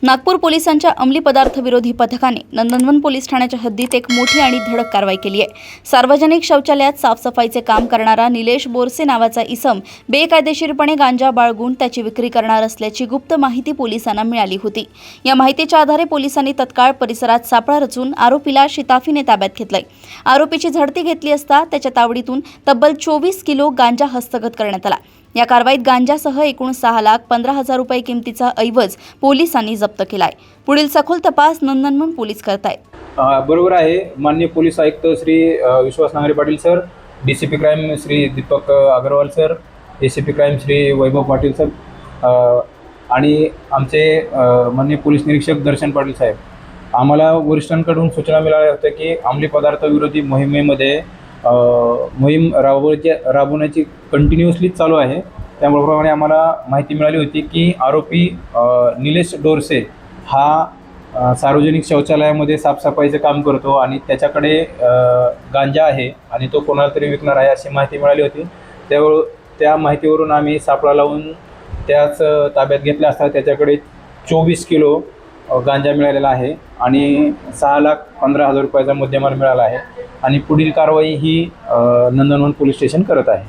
नागपूर पोलिसांच्या अंमली पदार्थ विरोधी पथकाने नंदनवन पोलीस ठाण्याच्या हद्दीत एक मोठी आणि धडक कारवाई केली आहे। सार्वजनिक शौचालयात साफसफाईचे काम करणारा निलेश बोरसे नावाचा इसम बेकायदेशीरपणे गांजा बाळगून त्याची विक्री करणार असल्याची गुप्त माहिती पोलिसांना मिळाली होती। या माहितीच्या आधारे पोलिसांनी तत्काळ परिसरात सापळा रचून आरोपीला शिताफीने ताब्यात घेतलंय। आरोपीची झडती घेतली असता त्याच्या तावडीतून तब्बल 24 किलो गांजा हस्तगत करण्यात आला। या कारवाईत गांजासह एकूण 6,15,000 रुपये किमतीचा ऐवज पोलिसांनी जप्त केलाय। पुढील सखोल तपास नंदनवन पोलीस करतायत। बरोबर आहे। माननीय पोलीस आयुक्त Shri Vishwas Nangare Patil sir, DCP crime Shri Deepak Agarwal sir, ACP crime Shri Vaibhav Patil sir आणि आमचे माननीय पोलीस निरीक्षक दर्शन पाटील साहेब, आम्हाला वरिष्ठांकडून सूचना मिळाल्या होत्या की अंमली पदार्थ विरोधी मोहिमेमध्ये मोहीम राबवण्याची कंटिन्युअसली चालू आहे। त्याप्रमाणे आम्हाला माहिती मिळाली होती की आरोपी निलेश बोरसे हा सार्वजनिक शौचालयामध्ये साफसफाईचं काम करतो आणि त्याच्याकडे गांजा आहे आणि तो कोणाला तरी विकणार आहे अशी माहिती मिळाली होती। त्या माहितीवरून आम्ही सापळा लावून त्याच ताब्यात घेतला असता त्याच्याकडे 24 किलो गांजा मिळालेला आहे आणि 6,15,000 रुपयाचा मुद्देमाल मिळाला आहे आणि पुढील कारवाई ही नंदनवन पोलीस स्टेशन करत आहे।